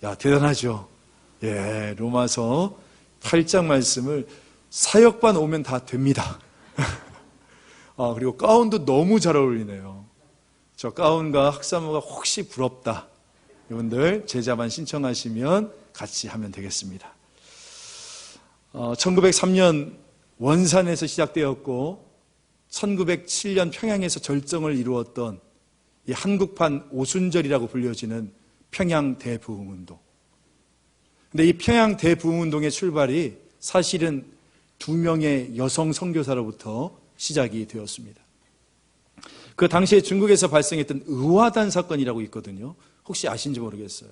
야, 대단하죠. 예, 로마서 8장 말씀을 사역반 오면 다 됩니다. 그리고 가운도 너무 잘 어울리네요. 저 가운과 학사모가 혹시 부럽다, 여러분들 제자반 신청하시면 같이 하면 되겠습니다. 1903년 원산에서 시작되었고 1907년 평양에서 절정을 이루었던 이 한국판 오순절이라고 불려지는 평양 대부흥운동. 근데 이 평양 대부흥운동의 출발이 사실은 2명의 여성 선교사로부터 시작이 되었습니다. 그 당시에 중국에서 발생했던 의화단 사건이라고 있거든요. 혹시 아신지 모르겠어요.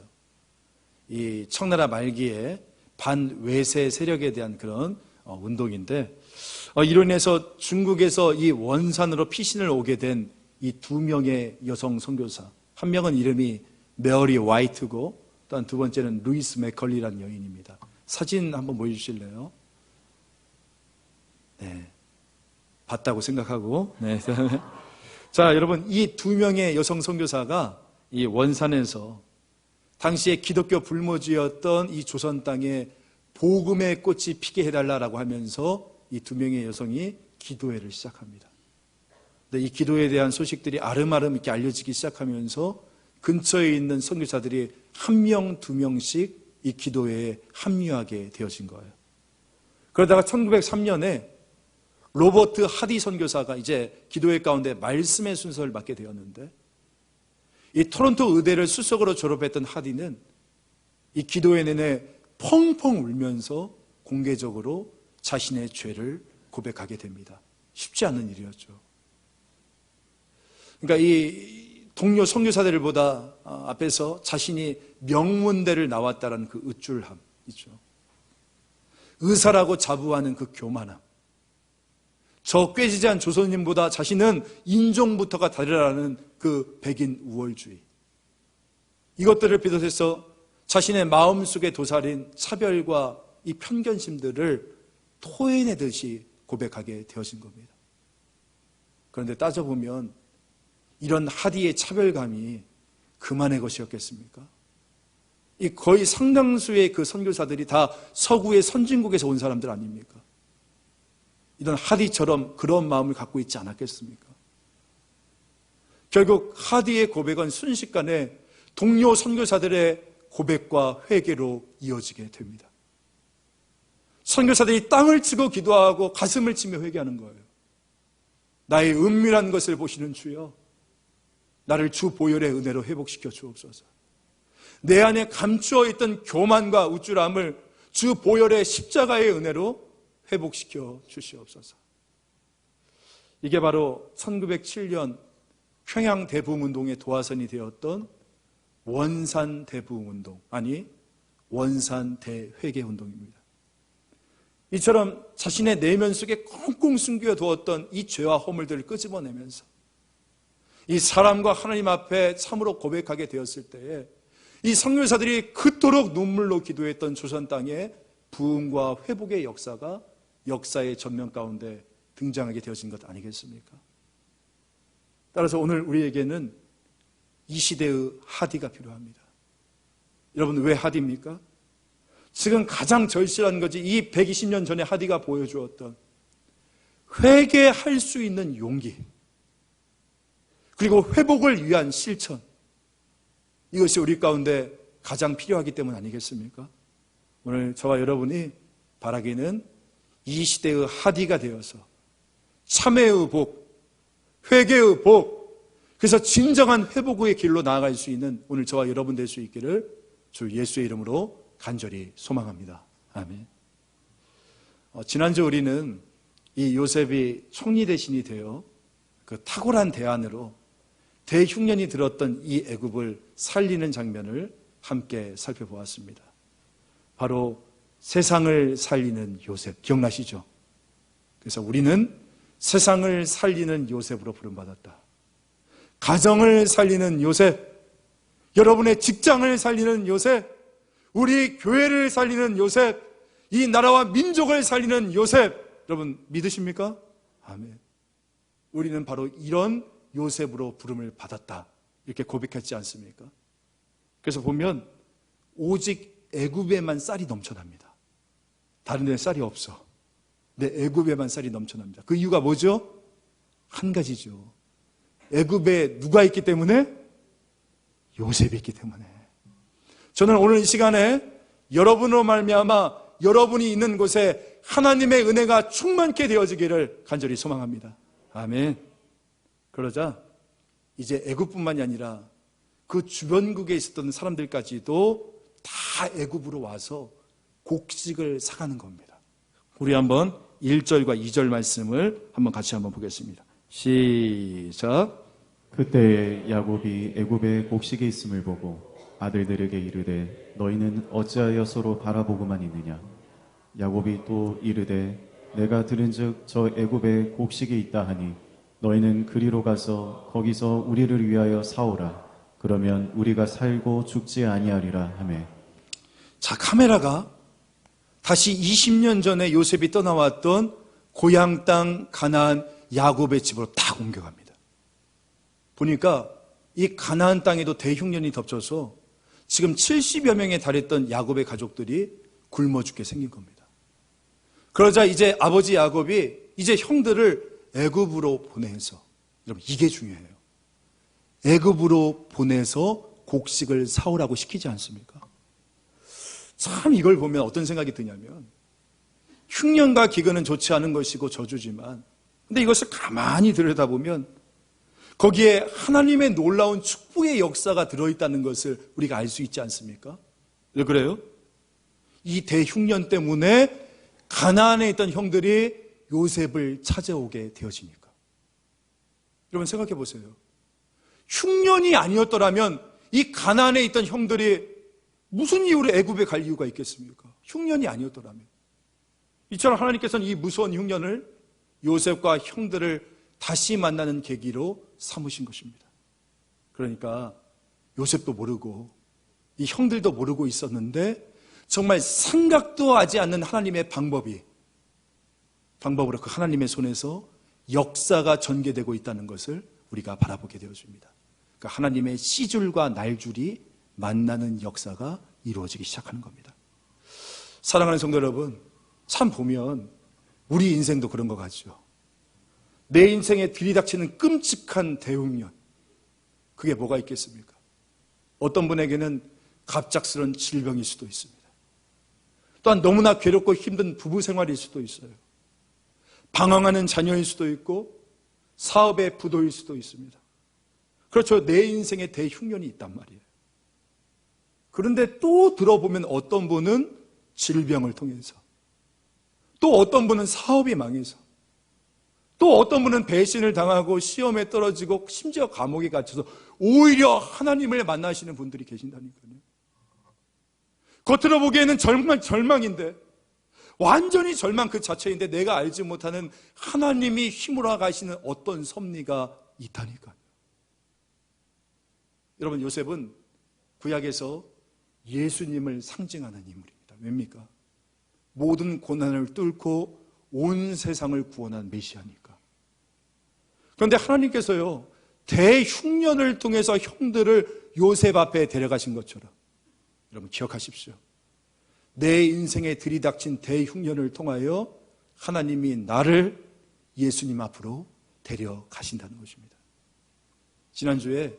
이 청나라 말기에 반외세 세력에 대한 그런 운동인데, 이로 인해서 중국에서 이 원산으로 피신을 오게 된 이 2명의 여성 선교사, 한 명은 이름이 메어리 화이트고 또 한 두 번째는 루이스 맥컬리라는 여인입니다. 사진 한번 보여주실래요? 네, 봤다고 생각하고. 네. 자, 여러분, 이 2명의 여성 선교사가 이 원산에서 당시에 기독교 불모지였던 이 조선 땅에 복음의 꽃이 피게 해달라고 하면서 이 2명의 여성이 기도회를 시작합니다. 근데 이 기도회에 대한 소식들이 아름아름 이렇게 알려지기 시작하면서 근처에 있는 선교사들이 1명, 2명씩 이 기도회에 합류하게 되어진 거예요. 그러다가 1903년에 로버트 하디 선교사가 이제 기도회 가운데 말씀의 순서를 맡게 되었는데, 이 토론토 의대를 수석으로 졸업했던 하디는 이 기도회 내내 펑펑 울면서 공개적으로 자신의 죄를 고백하게 됩니다. 쉽지 않은 일이었죠. 그러니까 이 동료 선교사들보다 앞에서 자신이 명문대를 나왔다는 그 으쭐함 있죠. 의사라고 자부하는 그 교만함, 저 꾀지지한 조선인보다 자신은 인종부터가 다르다는 그 백인 우월주의, 이것들을 비롯해서 자신의 마음속에 도사린 차별과 이 편견심들을 토해내듯이 고백하게 되어진 겁니다. 그런데 따져보면 이런 하디의 차별감이 그만의 것이었겠습니까? 이 거의 상당수의 그 선교사들이 다 서구의 선진국에서 온 사람들 아닙니까? 이런 하디처럼 그런 마음을 갖고 있지 않았겠습니까? 결국 하디의 고백은 순식간에 동료 선교사들의 고백과 회개로 이어지게 됩니다. 선교사들이 땅을 치고 기도하고 가슴을 치며 회개하는 거예요. 나의 은밀한 것을 보시는 주여, 나를 주 보혈의 은혜로 회복시켜 주옵소서. 내 안에 감추어 있던 교만과 우쭐함을 주 보혈의 십자가의 은혜로 회복시켜 주시옵소서. 이게 바로 1907년 평양 대부흥운동의 도화선이 되었던 원산 대부흥운동, 아니 원산 대회개운동입니다. 이처럼 자신의 내면 속에 꽁꽁 숨겨 두었던 이 죄와 허물들을 끄집어내면서 이 사람과 하나님 앞에 참으로 고백하게 되었을 때에 이 선교사들이 그토록 눈물로 기도했던 조선 땅에 부흥과 회복의 역사가 역사의 전면 가운데 등장하게 되어진 것 아니겠습니까? 따라서 오늘 우리에게는 이 시대의 하디가 필요합니다. 여러분, 왜 하디입니까? 지금 가장 절실한 것이 이 120년 전에 하디가 보여주었던 회개할 수 있는 용기, 그리고 회복을 위한 실천, 이것이 우리 가운데 가장 필요하기 때문 아니겠습니까? 오늘 저와 여러분이 바라기는 이 시대의 하디가 되어서 참회의 복, 회개의 복, 그래서 진정한 회복의 길로 나아갈 수 있는 오늘 저와 여러분 될 수 있기를 주 예수의 이름으로 간절히 소망합니다. 아멘. 지난주 우리는 이 요셉이 총리 대신이 되어 그 탁월한 대안으로 대흉년이 들었던 이 애굽을 살리는 장면을 함께 살펴보았습니다. 바로 세상을 살리는 요셉, 기억나시죠? 그래서 우리는 세상을 살리는 요셉으로 부름받았다. 가정을 살리는 요셉, 여러분의 직장을 살리는 요셉, 우리 교회를 살리는 요셉, 이 나라와 민족을 살리는 요셉, 여러분 믿으십니까? 아멘. 우리는 바로 이런 요셉으로 부름을 받았다, 이렇게 고백했지 않습니까? 그래서 보면 오직 애굽에만 쌀이 넘쳐납니다. 다른 데는 쌀이 없어. 근데 애굽에만 쌀이 넘쳐납니다. 그 이유가 뭐죠? 한 가지죠. 애굽에 누가 있기 때문에? 요셉이 있기 때문에. 저는 오늘 이 시간에 여러분으로 말미암아 여러분이 있는 곳에 하나님의 은혜가 충만케 되어지기를 간절히 소망합니다. 아멘. 그러자 이제 애굽뿐만이 아니라 그 주변국에 있었던 사람들까지도 다 애굽으로 와서 곡식을 사가는 겁니다. 우리 한번 1절과 2절 말씀을 한번 같이 한번 보겠습니다. 시작. 그때에 야곱이 애굽에 곡식이 있음을 보고 아들들에게 이르되 너희는 어찌하여 서로 바라보고만 있느냐. 야곱이 또 이르되 내가 들은즉 저 애굽에 곡식이 있다 하니 너희는 그리로 가서 거기서 우리를 위하여 사오라. 그러면 우리가 살고 죽지 아니하리라 하매. 자, 카메라가 다시 20년 전에 요셉이 떠나왔던 고향 땅 가나안 야곱의 집으로 딱 옮겨갑니다. 보니까 이 가나안 땅에도 대흉년이 덮쳐서 지금 70여 명에 달했던 야곱의 가족들이 굶어 죽게 생긴 겁니다. 그러자 이제 아버지 야곱이 이제 형들을 애굽으로 보내서, 여러분 이게 중요해요. 애굽으로 보내서 곡식을 사오라고 시키지 않습니까? 참 이걸 보면 어떤 생각이 드냐면 흉년과 기근은 좋지 않은 것이고 저주지만 근데 이것을 가만히 들여다보면 거기에 하나님의 놀라운 축복의 역사가 들어있다는 것을 우리가 알 수 있지 않습니까? 왜 그래요? 이 대흉년 때문에 가나안에 있던 형들이 요셉을 찾아오게 되어지니까. 여러분 생각해 보세요. 흉년이 아니었더라면 이 가나안에 있던 형들이 무슨 이유로 애굽에 갈 이유가 있겠습니까? 흉년이 아니었더라면. 이처럼 하나님께서는 이 무서운 흉년을 요셉과 형들을 다시 만나는 계기로 삼으신 것입니다. 그러니까 요셉도 모르고 이 형들도 모르고 있었는데 정말 생각도 하지 않는 하나님의 방법으로 그 하나님의 손에서 역사가 전개되고 있다는 것을 우리가 바라보게 되어집니다. 그 하나님의 씨줄과 날줄이 만나는 역사가 이루어지기 시작하는 겁니다. 사랑하는 성도 여러분, 참 보면 우리 인생도 그런 것 같죠. 내 인생에 들이닥치는 끔찍한 대흉년, 그게 뭐가 있겠습니까? 어떤 분에게는 갑작스러운 질병일 수도 있습니다. 또한 너무나 괴롭고 힘든 부부 생활일 수도 있어요. 방황하는 자녀일 수도 있고 사업의 부도일 수도 있습니다. 그렇죠. 내 인생에 대흉년이 있단 말이에요. 그런데 또 들어보면 어떤 분은 질병을 통해서, 또 어떤 분은 사업이 망해서, 또 어떤 분은 배신을 당하고 시험에 떨어지고 심지어 감옥에 갇혀서 오히려 하나님을 만나시는 분들이 계신다니까요. 겉으로 보기에는 절망인데, 완전히 절망 그 자체인데 내가 알지 못하는 하나님이 힘으로 가시는 어떤 섭리가 있다니까요. 여러분, 요셉은 구약에서 예수님을 상징하는 인물입니다. 왜입니까? 모든 고난을 뚫고 온 세상을 구원한 메시아니까. 그런데 하나님께서요, 대흉년을 통해서 형들을 요셉 앞에 데려가신 것처럼, 여러분 기억하십시오. 내 인생에 들이닥친 대흉년을 통하여 하나님이 나를 예수님 앞으로 데려가신다는 것입니다. 지난주에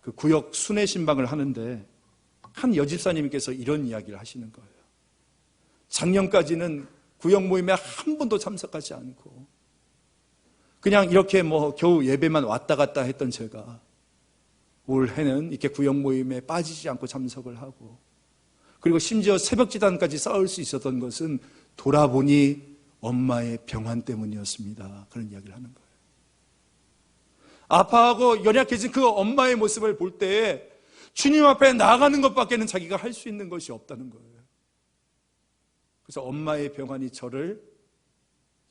그 구역 순회신방을 하는데 한 여집사님께서 이런 이야기를 하시는 거예요. 작년까지는 구역 모임에 한 번도 참석하지 않고 그냥 이렇게 겨우 예배만 왔다 갔다 했던 제가 올해는 이렇게 구역 모임에 빠지지 않고 참석을 하고, 그리고 심지어 새벽지단까지 싸울 수 있었던 것은 돌아보니 엄마의 병환 때문이었습니다. 그런 이야기를 하는 거예요. 아파하고 연약해진 그 엄마의 모습을 볼 때에 주님 앞에 나아가는 것밖에는 자기가 할 수 있는 것이 없다는 거예요. 그래서 엄마의 병환이 저를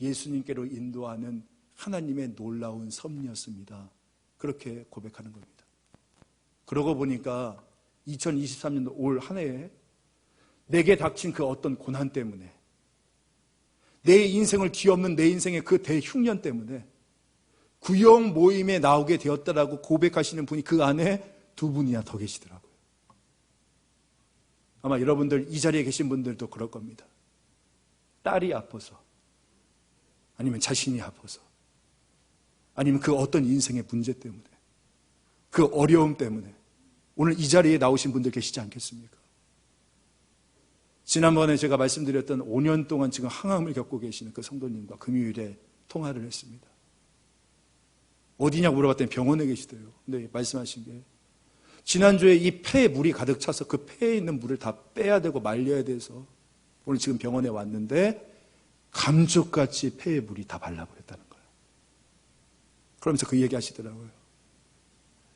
예수님께로 인도하는 하나님의 놀라운 섭리였습니다. 그렇게 고백하는 겁니다. 그러고 보니까 2023년도 올 한 해에 내게 닥친 그 어떤 고난 때문에, 내 인생을 뒤엎는 내 인생의 그 대흉년 때문에 구역 모임에 나오게 되었다라고 고백하시는 분이 그 안에 두 분이나 더 계시더라고요. 아마 여러분들 이 자리에 계신 분들도 그럴 겁니다. 딸이 아파서, 아니면 자신이 아파서, 아니면 그 어떤 인생의 문제 때문에, 그 어려움 때문에 오늘 이 자리에 나오신 분들 계시지 않겠습니까? 지난번에 제가 말씀드렸던 5년 동안 지금 항암을 겪고 계시는 그 성도님과 금요일에 통화를 했습니다. 어디냐고 물어봤더니 병원에 계시대요. 근데 말씀하신 게 지난주에 이 폐에 물이 가득 차서 그 폐에 있는 물을 다 빼야 되고 말려야 돼서 오늘 지금 병원에 왔는데 감쪽같이 폐에 물이 다 발라버렸다는 거예요. 그러면서 그 얘기 하시더라고요.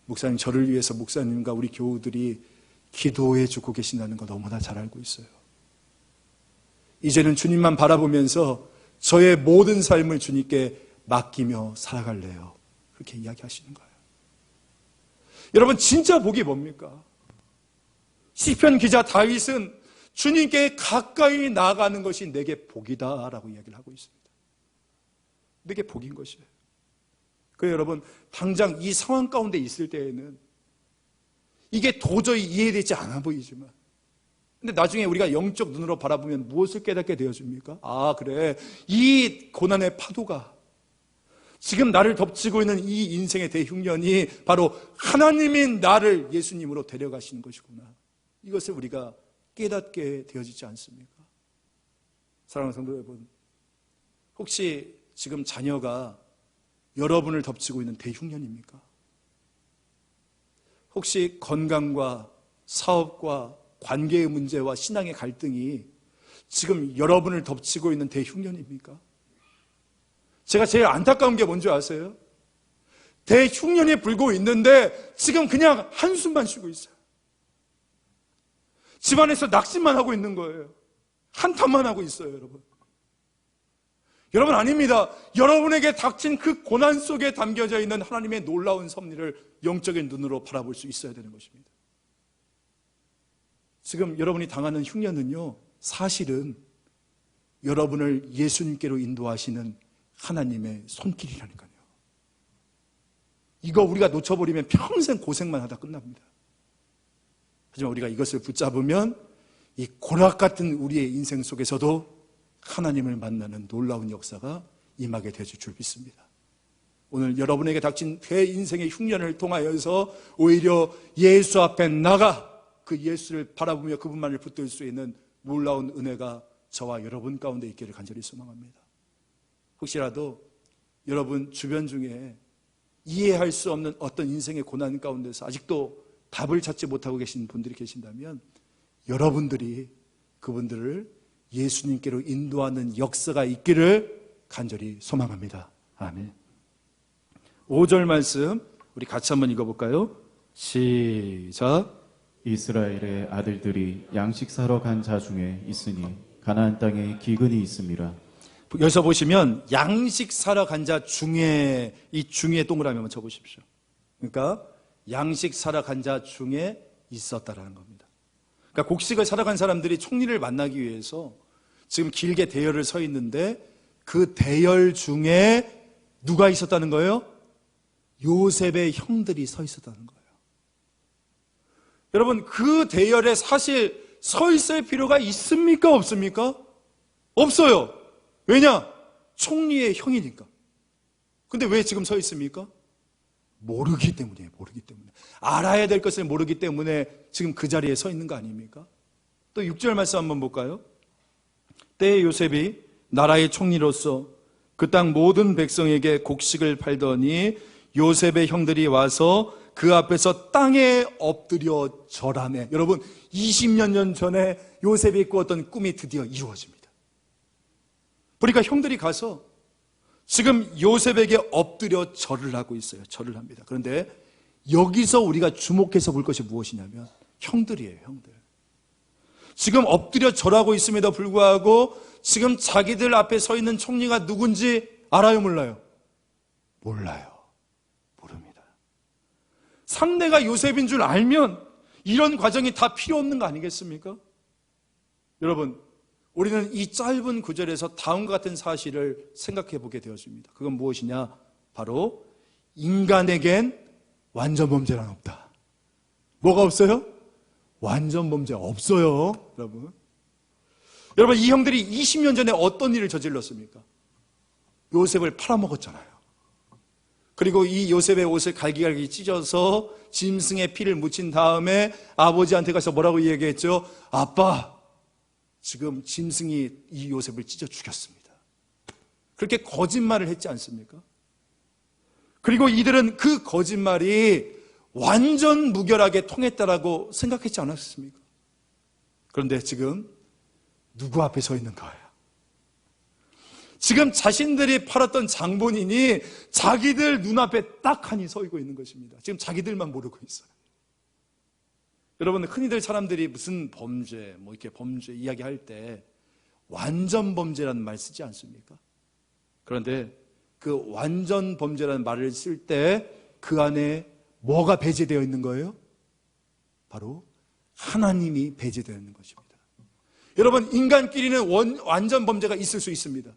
목사님, 저를 위해서 목사님과 우리 교우들이 기도해 주고 계신다는 거 너무나 잘 알고 있어요. 이제는 주님만 바라보면서 저의 모든 삶을 주님께 맡기며 살아갈래요. 그렇게 이야기하시는 거예요. 여러분, 진짜 복이 뭡니까? 시편 기자 다윗은 주님께 가까이 나아가는 것이 내게 복이다라고 이야기를 하고 있습니다. 내게 복인 것이에요. 그래서 여러분, 당장 이 상황 가운데 있을 때에는 이게 도저히 이해되지 않아 보이지만, 근데 나중에 우리가 영적 눈으로 바라보면 무엇을 깨닫게 되어집니까? 아, 그래. 이 고난의 파도가 지금 나를 덮치고 있는 이 인생의 대흉년이 바로 하나님이 나를 예수님으로 데려가시는 것이구나. 이것을 우리가 깨닫게 되어지지 않습니까? 사랑하는 성도 여러분, 혹시 지금 자녀가 여러분을 덮치고 있는 대흉년입니까? 혹시 건강과 사업과 관계의 문제와 신앙의 갈등이 지금 여러분을 덮치고 있는 대흉년입니까? 제가 제일 안타까운 게 뭔지 아세요? 대흉년이 불고 있는데 지금 그냥 한숨만 쉬고 있어요. 집안에서 낙심만 하고 있는 거예요. 한탄만 하고 있어요, 여러분. 여러분, 아닙니다. 여러분에게 닥친 그 고난 속에 담겨져 있는 하나님의 놀라운 섭리를 영적인 눈으로 바라볼 수 있어야 되는 것입니다. 지금 여러분이 당하는 흉년은요, 사실은 여러분을 예수님께로 인도하시는 하나님의 손길이라니까요. 이거 우리가 놓쳐버리면 평생 고생만 하다 끝납니다. 하지만 우리가 이것을 붙잡으면 이 고락 같은 우리의 인생 속에서도 하나님을 만나는 놀라운 역사가 임하게 될 줄 믿습니다. 오늘 여러분에게 닥친 대인생의 흉년을 통하여서 오히려 예수 앞에 나가 그 예수를 바라보며 그분만을 붙들 수 있는 놀라운 은혜가 저와 여러분 가운데 있기를 간절히 소망합니다. 혹시라도 여러분 주변 중에 이해할 수 없는 어떤 인생의 고난 가운데서 아직도 답을 찾지 못하고 계신 분들이 계신다면 여러분들이 그분들을 예수님께로 인도하는 역사가 있기를 간절히 소망합니다. 아멘. 5절 말씀 우리 같이 한번 읽어볼까요? 시작. 이스라엘의 아들들이 양식 사러 간 자 중에 있으니 가나안 땅에 기근이 있음이라. 여기서 보시면 양식 사러 간 자 중에, 이 중에 동그라미 한번 쳐보십시오. 그러니까 양식 사러 간 자 중에 있었다라는 겁니다. 그러니까 곡식을 사러 간 사람들이 총리를 만나기 위해서 지금 길게 대열을 서 있는데 그 대열 중에 누가 있었다는 거예요? 요셉의 형들이 서 있었다는 거예요. 여러분, 그 대열에 사실 서 있을 필요가 있습니까? 없습니까? 없어요. 왜냐? 총리의 형이니까. 근데 왜 지금 서 있습니까? 모르기 때문이에요. 모르기 때문에. 알아야 될 것을 모르기 때문에 지금 그 자리에 서 있는 거 아닙니까? 또 6절 말씀 한번 볼까요? 때에 요셉이 나라의 총리로서 그 땅 모든 백성에게 곡식을 팔더니 요셉의 형들이 와서 그 앞에서 땅에 엎드려 절하매. 여러분, 20년 전에 요셉이 꾸었던 꿈이 드디어 이루어집니다. 그러니까 형들이 가서 지금 요셉에게 엎드려 절을 하고 있어요. 절을 합니다. 그런데 여기서 우리가 주목해서 볼 것이 무엇이냐면 형들이에요. 형들. 지금 엎드려 절하고 있음에도 불구하고 지금 자기들 앞에 서 있는 총리가 누군지 알아요? 몰라요? 몰라요. 모릅니다. 상대가 요셉인 줄 알면 이런 과정이 다 필요 없는 거 아니겠습니까? 여러분, 우리는 이 짧은 구절에서 다음과 같은 사실을 생각해 보게 되었습니다. 그건 무엇이냐? 바로 인간에겐 완전 범죄란 없다. 뭐가 없어요? 완전 범죄 없어요, 여러분. 여러분, 이 형들이 20년 전에 어떤 일을 저질렀습니까? 요셉을 팔아먹었잖아요. 그리고 이 요셉의 옷을 갈기갈기 찢어서 짐승의 피를 묻힌 다음에 아버지한테 가서 뭐라고 얘기했죠? 아빠, 지금 짐승이 이 요셉을 찢어 죽였습니다. 그렇게 거짓말을 했지 않습니까? 그리고 이들은 그 거짓말이 완전 무결하게 통했다라고 생각했지 않았습니까? 그런데 지금 누구 앞에 서 있는 거예요? 지금 자신들이 팔았던 장본인이 자기들 눈앞에 딱 하니 서 있고 있는 것입니다. 지금 자기들만 모르고 있어요. 여러분, 흔히들 사람들이 무슨 범죄, 이렇게 범죄 이야기할 때 완전 범죄라는 말 쓰지 않습니까? 그런데 그 완전 범죄라는 말을 쓸 때 그 안에 뭐가 배제되어 있는 거예요? 바로 하나님이 배제되어 있는 것입니다. 여러분, 인간끼리는 완전 범죄가 있을 수 있습니다.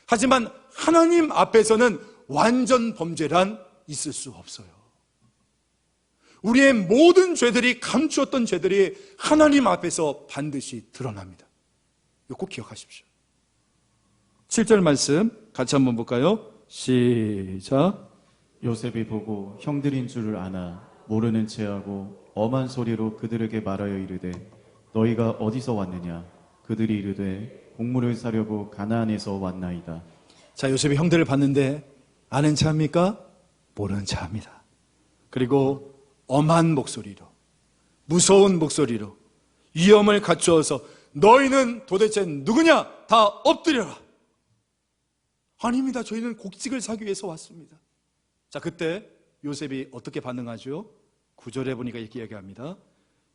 하지만 하나님 앞에서는 완전 범죄란 있을 수 없어요. 우리의 모든 죄들이, 감추었던 죄들이 하나님 앞에서 반드시 드러납니다. 이거 꼭 기억하십시오. 7절 말씀 같이 한번 볼까요? 시작. 요셉이 보고 형들인 줄을 아나 모르는 체하고 엄한 소리로 그들에게 말하여 이르되 너희가 어디서 왔느냐? 그들이 이르되 곡물을 사려고 가나안에서 왔나이다. 자, 요셉이 형들을 봤는데 아는 체 합니까? 모르는 체 합니다. 그리고 엄한 목소리로, 무서운 목소리로 위엄을 갖추어서 너희는 도대체 누구냐? 다 엎드려라. 아닙니다. 저희는 곡식을 사기 위해서 왔습니다. 자, 그때 요셉이 어떻게 반응하죠? 9절에 보니까 이렇게 이야기합니다.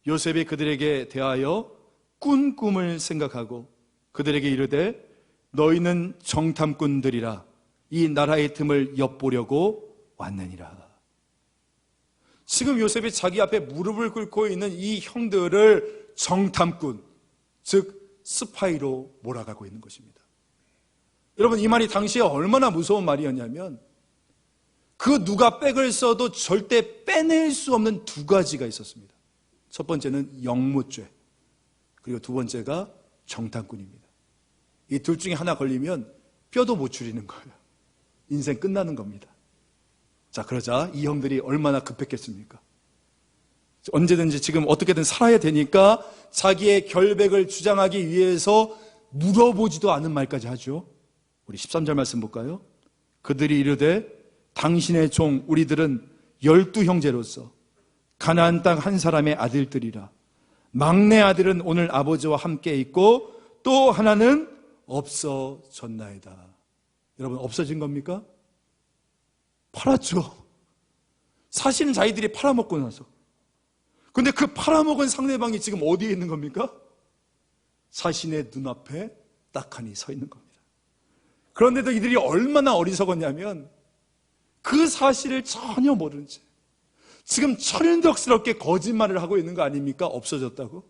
요셉이 그들에게 대하여 꾼 꿈을 생각하고 그들에게 이르되 너희는 정탐꾼들이라 이 나라의 틈을 엿보려고 왔느니라. 지금 요셉이 자기 앞에 무릎을 꿇고 있는 이 형들을 정탐꾼, 즉 스파이로 몰아가고 있는 것입니다. 여러분, 이 말이 당시에 얼마나 무서운 말이었냐면 그 누가 백을 써도 절대 빼낼 수 없는 두 가지가 있었습니다. 첫 번째는 영무죄, 그리고 두 번째가 정탐꾼입니다. 이 둘 중에 하나 걸리면 뼈도 못 추리는 거예요. 인생 끝나는 겁니다. 자, 그러자 이 형들이 얼마나 급했겠습니까? 언제든지 지금 어떻게든 살아야 되니까 자기의 결백을 주장하기 위해서 물어보지도 않은 말까지 하죠. 우리 13절 말씀 볼까요? 그들이 이르되 당신의 종 우리들은 12형제로서 가나안 땅 한 사람의 아들들이라. 막내 아들은 오늘 아버지와 함께 있고 또 하나는 없어졌나이다. 여러분, 없어진 겁니까? 팔았죠. 사실은 자기들이 팔아먹고 나서. 근데 그 팔아먹은 상대방이 지금 어디에 있는 겁니까? 자신의 눈앞에 딱하니 서 있는 겁니다. 그런데도 이들이 얼마나 어리석었냐면 그 사실을 전혀 모른 채 지금 천연덕스럽게 거짓말을 하고 있는 거 아닙니까? 없어졌다고?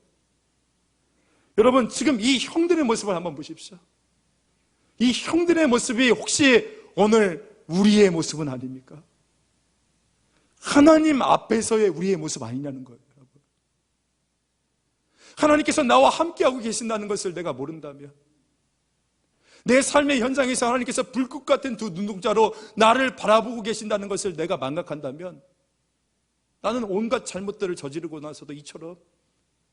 여러분, 지금 이 형들의 모습을 한번 보십시오. 이 형들의 모습이 혹시 오늘 우리의 모습은 아닙니까? 하나님 앞에서의 우리의 모습 아니냐는 거예요, 여러분. 하나님께서 나와 함께하고 계신다는 것을 내가 모른다면, 내 삶의 현장에서 하나님께서 불꽃 같은 두 눈동자로 나를 바라보고 계신다는 것을 내가 망각한다면 나는 온갖 잘못들을 저지르고 나서도 이처럼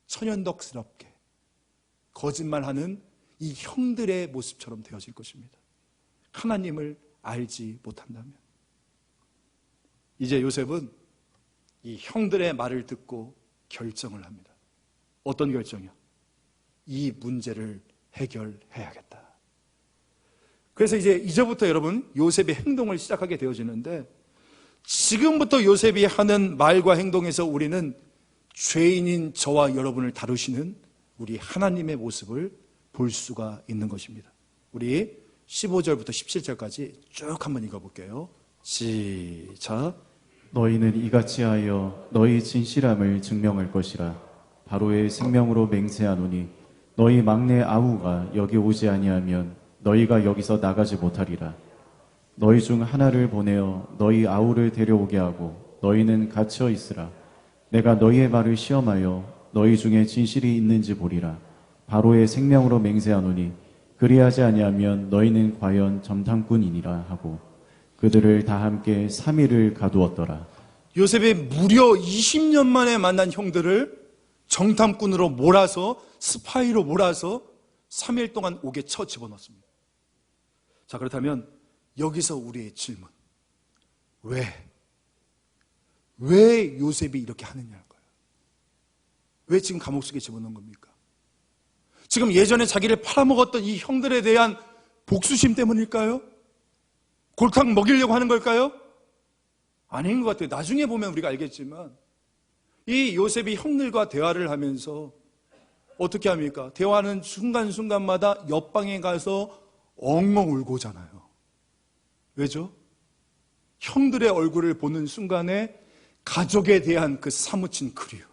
천연덕스럽게 거짓말하는 이 형들의 모습처럼 되어질 것입니다. 하나님을 알지 못한다면. 이제 요셉은 이 형들의 말을 듣고 결정을 합니다. 어떤 결정이요? 이 문제를 해결해야겠다. 그래서 이제부터 여러분 요셉의 행동을 시작하게 되어지는데, 지금부터 요셉이 하는 말과 행동에서 우리는 죄인인 저와 여러분을 다루시는 우리 하나님의 모습을 볼 수가 있는 것입니다. 우리 15절부터 17절까지 쭉 한번 읽어볼게요. 시작. 너희는 이같이 하여 너희 진실함을 증명할 것이라. 바로의 생명으로 맹세하노니 너희 막내 아우가 여기 오지 아니하면 너희가 여기서 나가지 못하리라. 너희 중 하나를 보내어 너희 아우를 데려오게 하고 너희는 갇혀 있으라. 내가 너희의 말을 시험하여 너희 중에 진실이 있는지 보리라. 바로의 생명으로 맹세하노니 그리하지 아니하면 너희는 과연 점탕꾼이니라 하고 그들을 다 함께 3일을 가두었더라. 요셉이 무려 20년 만에 만난 형들을 정탐꾼으로 몰아서, 스파이로 몰아서 3일 동안 옥에 쳐 집어넣습니다. 자, 그렇다면 여기서 우리의 질문, 왜 요셉이 이렇게 하느냐는 거예요. 왜 지금 감옥 속에 집어넣은 겁니까? 지금 예전에 자기를 팔아먹었던 이 형들에 대한 복수심 때문일까요? 골탕 먹이려고 하는 걸까요? 아닌 것 같아요. 나중에 보면 우리가 알겠지만 이 요셉이 형들과 대화를 하면서 어떻게 합니까? 대화하는 순간순간마다 옆방에 가서 엉엉 울고잖아요. 왜죠? 형들의 얼굴을 보는 순간에 가족에 대한 그 사무친 그리움,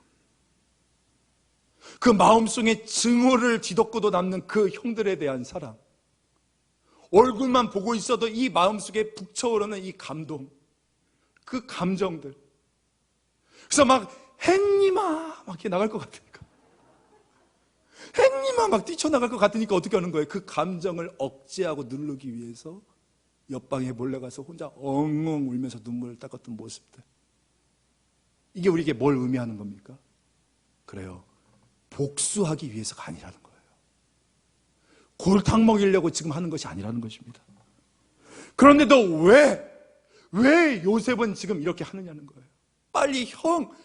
그 마음속에 증오를 뒤덮고도 남는 그 형들에 대한 사랑, 얼굴만 보고 있어도 이 마음속에 북쳐오르는 이 감동, 그 감정들. 그래서 막 행님아 막 이렇게 나갈 것 같으니까, 행님아 막 뛰쳐나갈 것 같으니까 어떻게 하는 거예요? 그 감정을 억제하고 누르기 위해서 옆방에 몰래 가서 혼자 엉엉 울면서 눈물을 닦았던 모습들. 이게 우리에게 뭘 의미하는 겁니까? 그래요, 복수하기 위해서가 아니라는 거예요. 골탕 먹이려고 지금 하는 것이 아니라는 것입니다. 그런데도 왜 요셉은 지금 이렇게 하느냐는 거예요. 빨리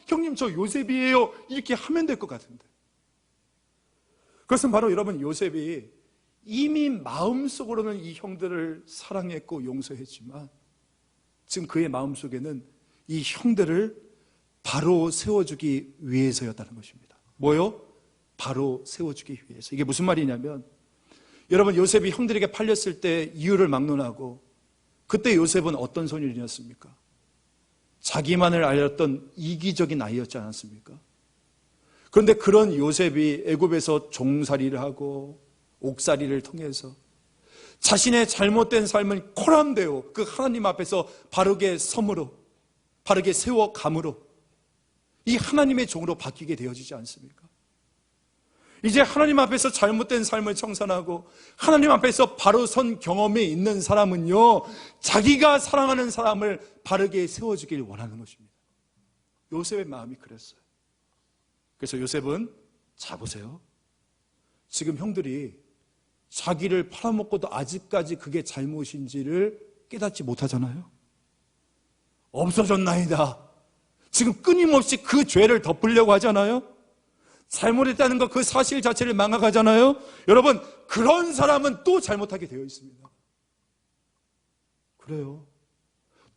형님 저 요셉이에요 이렇게 하면 될 것 같은데, 그것은 바로 여러분, 요셉이 이미 마음속으로는 이 형들을 사랑했고 용서했지만 지금 그의 마음속에는 이 형들을 바로 세워주기 위해서였다는 것입니다. 뭐요? 바로 세워주기 위해서. 이게 무슨 말이냐면, 여러분, 요셉이 형들에게 팔렸을 때 이유를 막론하고, 그때 요셉은 어떤 소년이었습니까? 자기만을 알렸던 이기적인 아이였지 않았습니까? 그런데 그런 요셉이 애굽에서 종살이를 하고 옥살이를 통해서 자신의 잘못된 삶을 코람되어 그 하나님 앞에서 바르게 섬으로, 바르게 세워감으로 이 하나님의 종으로 바뀌게 되어지지 않습니까? 이제 하나님 앞에서 잘못된 삶을 청산하고 하나님 앞에서 바로 선 경험이 있는 사람은요, 자기가 사랑하는 사람을 바르게 세워주길 원하는 것입니다. 요셉의 마음이 그랬어요. 그래서 요셉은, 자 보세요, 지금 형들이 자기를 팔아먹고도 아직까지 그게 잘못인지를 깨닫지 못하잖아요. 없어졌나이다. 지금 끊임없이 그 죄를 덮으려고 하잖아요. 잘못했다는 것, 그 사실 자체를 망각하잖아요. 여러분, 그런 사람은 또 잘못하게 되어 있습니다. 그래요.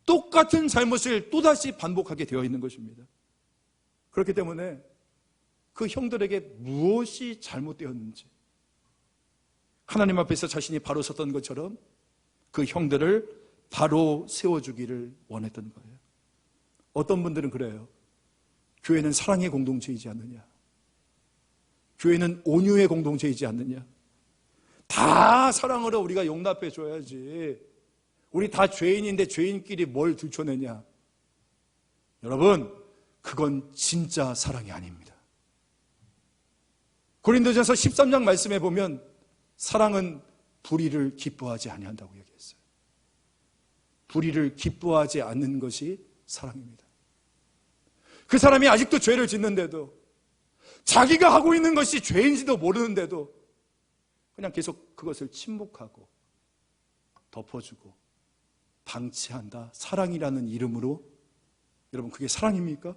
똑같은 잘못을 또다시 반복하게 되어 있는 것입니다. 그렇기 때문에 그 형들에게 무엇이 잘못되었는지, 하나님 앞에서 자신이 바로 섰던 것처럼 그 형들을 바로 세워주기를 원했던 거예요. 어떤 분들은 그래요. 교회는 사랑의 공동체이지 않느냐, 교회는 온유의 공동체이지 않느냐, 다 사랑으로 우리가 용납해 줘야지, 우리 다 죄인인데 죄인끼리 뭘 들춰내냐. 여러분, 그건 진짜 사랑이 아닙니다. 고린도전서 13장 말씀에 보면 사랑은 불의를 기뻐하지 아니한다고 얘기했어요. 불의를 기뻐하지 않는 것이 사랑입니다. 그 사람이 아직도 죄를 짓는데도, 자기가 하고 있는 것이 죄인지도 모르는데도 그냥 계속 그것을 침묵하고 덮어주고 방치한다, 사랑이라는 이름으로. 여러분, 그게 사랑입니까?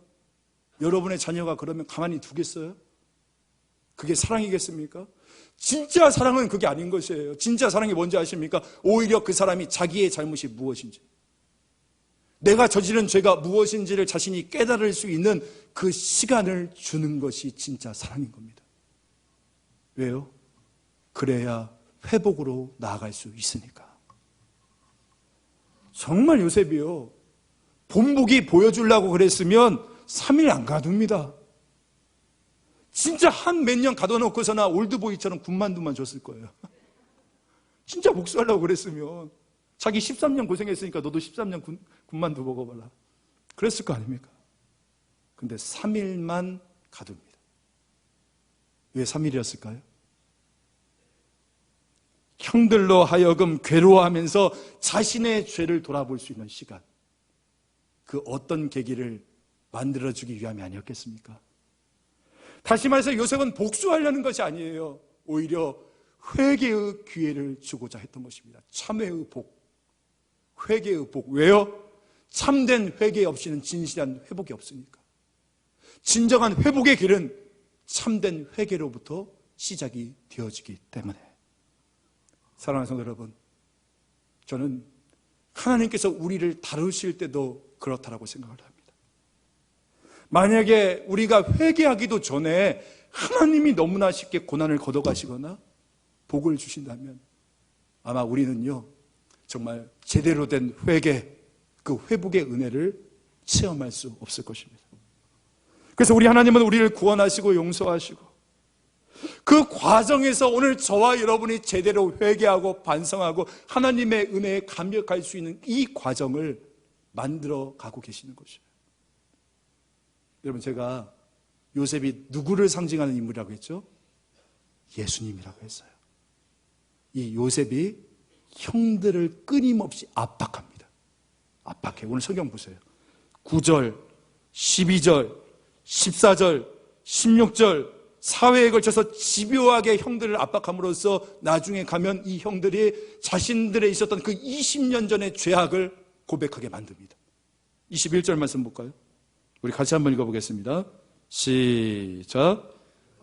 여러분의 자녀가 그러면 가만히 두겠어요? 그게 사랑이겠습니까? 진짜 사랑은 그게 아닌 것이에요. 진짜 사랑이 뭔지 아십니까? 오히려 그 사람이 자기의 잘못이 무엇인지, 내가 저지른 죄가 무엇인지를 자신이 깨달을 수 있는 그 시간을 주는 것이 진짜 사랑인 겁니다. 왜요? 그래야 회복으로 나아갈 수 있으니까. 정말 요셉이요, 본보기 보여주려고 그랬으면 3일 안 가둡니다. 진짜 한 몇 년 가둬놓고서나 올드보이처럼 군만두만 줬을 거예요. 진짜 복수하려고 그랬으면 자기 13년 고생했으니까 너도 13년 군만두 먹어봐라, 그랬을 거 아닙니까? 근데 3일만 가둡니다. 왜 3일이었을까요? 형들로 하여금 괴로워하면서 자신의 죄를 돌아볼 수 있는 시간, 그 어떤 계기를 만들어주기 위함이 아니었겠습니까? 다시 말해서 요셉은 복수하려는 것이 아니에요. 오히려 회개의 기회를 주고자 했던 것입니다. 참회의 복, 회개의 복. 왜요? 참된 회개 없이는 진실한 회복이 없으니까. 진정한 회복의 길은 참된 회개로부터 시작이 되어지기 때문에. 사랑하는 성도 여러분, 저는 하나님께서 우리를 다루실 때도 그렇다라고 생각을 합니다. 만약에 우리가 회개하기도 전에 하나님이 너무나 쉽게 고난을 걷어가시거나 복을 주신다면 아마 우리는요, 정말 제대로 된 회개, 그 회복의 은혜를 체험할 수 없을 것입니다. 그래서 우리 하나님은 우리를 구원하시고 용서하시고 그 과정에서 오늘 저와 여러분이 제대로 회개하고 반성하고 하나님의 은혜에 감격할 수 있는 이 과정을 만들어 가고 계시는 것이에요. 여러분, 제가 요셉이 누구를 상징하는 인물이라고 했죠? 예수님이라고 했어요. 이 요셉이 형들을 끊임없이 압박합니다. 압박해. 오늘 성경 보세요. 9절, 12절, 14절, 16절 사회에 걸쳐서 집요하게 형들을 압박함으로써 나중에 가면 이 형들이 자신들에 있었던 그 20년 전의 죄악을 고백하게 만듭니다. 21절 말씀 볼까요? 우리 같이 한번 읽어보겠습니다. 시작.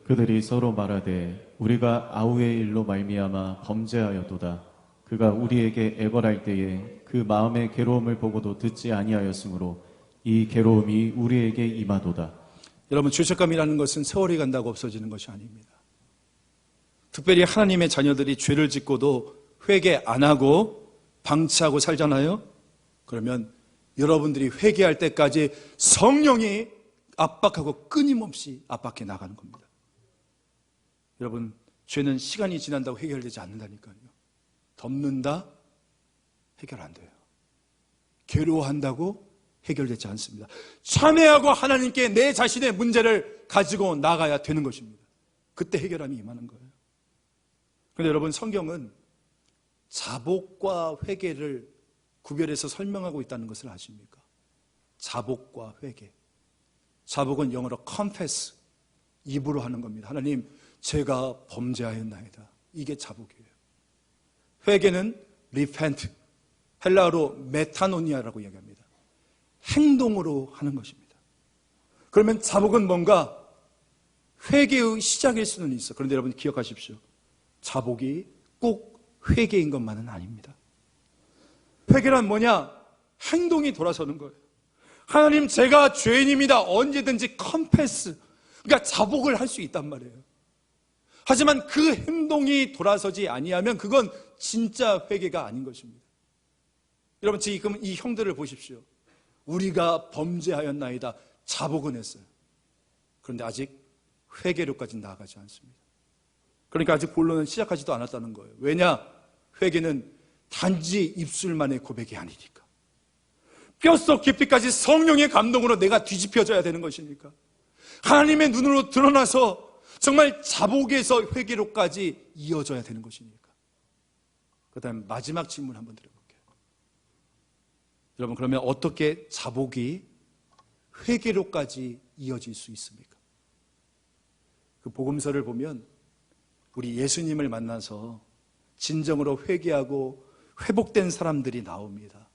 그들이 서로 말하되 우리가 아우의 일로 말미암아 범죄하였도다. 그가 우리에게 애벌할 때에 그 마음의 괴로움을 보고도 듣지 아니하였으므로 이 괴로움이 우리에게 임하도다. 여러분, 죄책감이라는 것은 세월이 간다고 없어지는 것이 아닙니다. 특별히 하나님의 자녀들이 죄를 짓고도 회개 안 하고 방치하고 살잖아요. 그러면 여러분들이 회개할 때까지 성령이 압박하고 끊임없이 압박해 나가는 겁니다. 여러분, 죄는 시간이 지난다고 해결되지 않는다니까요. 덮는다? 해결 안 돼요. 괴로워한다고 해결되지 않습니다. 참회하고 하나님께 내 자신의 문제를 가지고 나가야 되는 것입니다. 그때 해결함이 임하는 거예요. 그런데 여러분, 성경은 자복과 회개를 구별해서 설명하고 있다는 것을 아십니까? 자복과 회개. 자복은 영어로 confess, 입으로 하는 겁니다. 하나님, 제가 범죄하였나이다. 이게 자복이에요. 회개는 repent, 헬라어로 메타노니아라고 이야기합니다. 행동으로 하는 것입니다. 그러면 자복은 뭔가 회개의 시작일 수는 있어. 그런데 여러분 기억하십시오. 자복이 꼭 회개인 것만은 아닙니다. 회개란 뭐냐? 행동이 돌아서는 거예요. 하나님, 제가 죄인입니다. 언제든지 confess, 그러니까 자복을 할 수 있단 말이에요. 하지만 그 행동이 돌아서지 아니하면 그건 진짜 회개가 아닌 것입니다. 여러분, 지금 이 형들을 보십시오. 우리가 범죄하였나이다. 자복은 했어요. 그런데 아직 회개로까지는 나아가지 않습니다. 그러니까 아직 본론은 시작하지도 않았다는 거예요. 왜냐? 회개는 단지 입술만의 고백이 아니니까. 뼛속 깊이까지 성령의 감동으로 내가 뒤집혀져야 되는 것이니까. 하나님의 눈으로 드러나서 정말 자복에서 회개로까지 이어져야 되는 것이니까. 그 다음에 마지막 질문 한번 드려볼게요. 여러분, 그러면 어떻게 자복이 회개로까지 이어질 수 있습니까? 그 복음서를 보면 우리 예수님을 만나서 진정으로 회개하고 회복된 사람들이 나옵니다.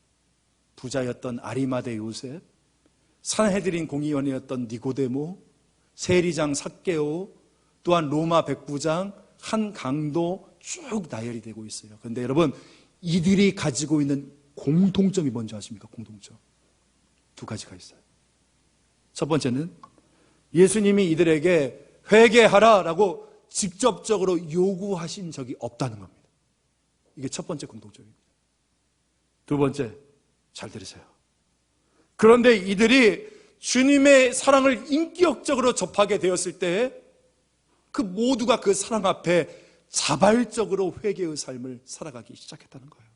부자였던 아리마대 요셉, 산헤드린 공의원이었던 니고데모, 세리장 삭개오, 또한 로마 백부장, 한 강도 쭉 나열이 되고 있어요. 그런데 여러분, 이들이 가지고 있는 공통점이 뭔지 아십니까? 공통점. 두 가지가 있어요. 첫 번째는 예수님이 이들에게 회개하라라고 직접적으로 요구하신 적이 없다는 겁니다. 이게 첫 번째 공통점입니다. 두 번째, 잘 들으세요. 그런데 이들이 주님의 사랑을 인격적으로 접하게 되었을 때 그 모두가 그 사랑 앞에 자발적으로 회개의 삶을 살아가기 시작했다는 거예요.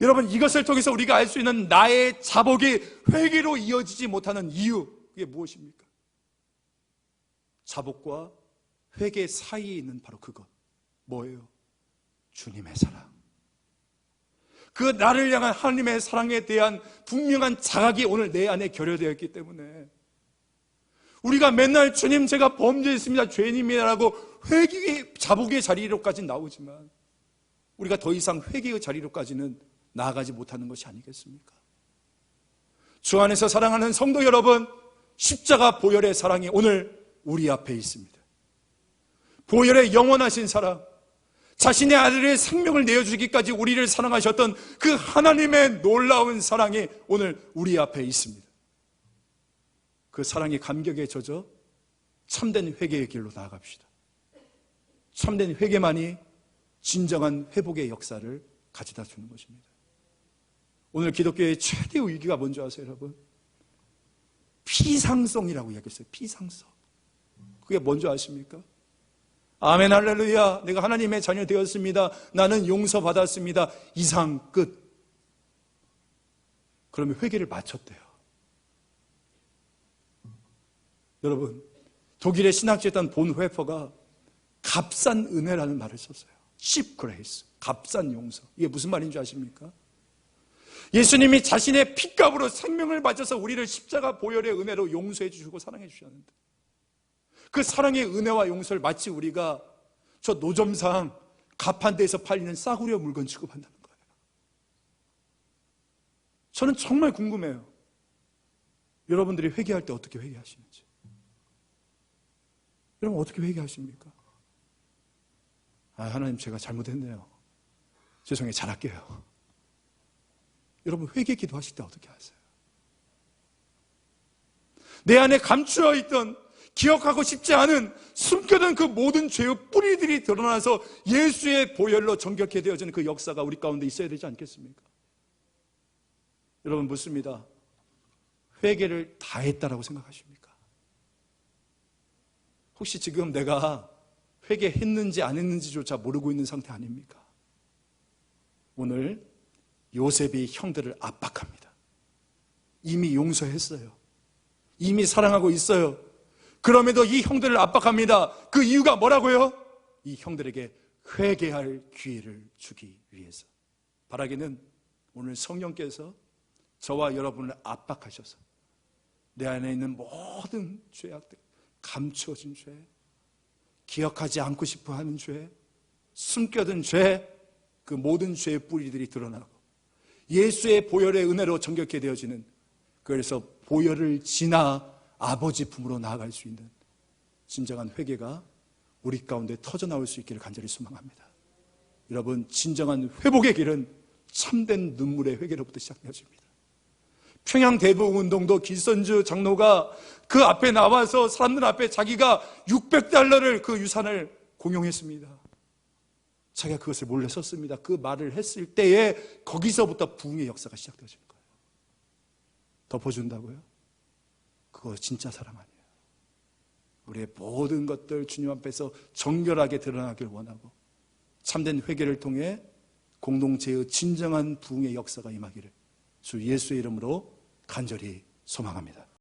여러분, 이것을 통해서 우리가 알 수 있는 나의 자복이 회개로 이어지지 못하는 이유, 그게 무엇입니까? 자복과 회개 사이에 있는 바로 그것. 뭐예요? 주님의 사랑. 그 나를 향한 하나님의 사랑에 대한 분명한 자각이 오늘 내 안에 결여되어 있기 때문에 우리가 맨날 주님 제가 범죄했습니다, 죄인입니다라고 회개의 자복의 자리로까지 나오지만 우리가 더 이상 회개의 자리로까지는 나아가지 못하는 것이 아니겠습니까? 주 안에서 사랑하는 성도 여러분, 십자가 보혈의 사랑이 오늘 우리 앞에 있습니다. 보혈의 영원하신 사랑, 자신의 아들의 생명을 내어주기까지 우리를 사랑하셨던 그 하나님의 놀라운 사랑이 오늘 우리 앞에 있습니다. 그 사랑의 감격에 젖어 참된 회개의 길로 나아갑시다. 참된 회개만이 진정한 회복의 역사를 가져다 주는 것입니다. 오늘 기독교의 최대의 위기가 뭔지 아세요, 여러분? 피상성이라고 이야기했어요. 피상성. 그게 뭔지 아십니까? 아멘 할렐루야, 내가 하나님의 자녀 되었습니다, 나는 용서받았습니다, 이상 끝. 그러면 회개를 마쳤대요. 여러분, 독일의 신학자였던 본 회퍼가 값싼 은혜라는 말을 썼어요. cheap grace, 값싼 용서. 이게 무슨 말인지 아십니까? 예수님이 자신의 핏값으로 생명을 바쳐서 우리를 십자가 보혈의 은혜로 용서해 주시고 사랑해 주셨는데 그 사랑의 은혜와 용서를 마치 우리가 저 노점상 가판대에서 팔리는 싸구려 물건 취급한다는 거예요. 저는 정말 궁금해요. 여러분들이 회개할 때 어떻게 회개하시는지. 여러분 어떻게 회개하십니까? 하나님 제가 잘못했네요, 죄송해요, 잘할게요. 여러분 회개 기도하실 때 어떻게 하세요? 내 안에 감추어 있던, 기억하고 싶지 않은, 숨겨둔 그 모든 죄의 뿌리들이 드러나서 예수의 보혈로 정결케 되어지는 그 역사가 우리 가운데 있어야 되지 않겠습니까? 여러분 묻습니다. 회개를 다 했다라고 생각하십니까? 혹시 지금 내가 회개했는지 안 했는지조차 모르고 있는 상태 아닙니까? 오늘 요셉이 형들을 압박합니다. 이미 용서했어요. 이미 사랑하고 있어요. 그럼에도 이 형들을 압박합니다. 그 이유가 뭐라고요? 이 형들에게 회개할 기회를 주기 위해서. 바라기는 오늘 성령께서 저와 여러분을 압박하셔서 내 안에 있는 모든 죄악들, 감추어진 죄, 기억하지 않고 싶어 하는 죄, 숨겨둔 죄, 그 모든 죄의 뿌리들이 드러나고 예수의 보혈의 은혜로 정결케 되어지는, 그래서 보혈을 지나 아버지 품으로 나아갈 수 있는 진정한 회개가 우리 가운데 터져나올 수 있기를 간절히 소망합니다. 여러분, 진정한 회복의 길은 참된 눈물의 회개로부터 시작되어집니다. 평양 대북운동도 길선주 장로가 그 앞에 나와서 사람들 앞에 자기가 $600를 그 유산을 공용했습니다. 자기가 그것을 몰래 썼습니다. 그 말을 했을 때에 거기서부터 부흥의 역사가 시작되어지는 거예요. 덮어준다고요? 그거 진짜 사랑 아니에요. 우리의 모든 것들 주님 앞에서 정결하게 드러나길 원하고 참된 회개를 통해 공동체의 진정한 부흥의 역사가 임하기를 주 예수의 이름으로 간절히 소망합니다.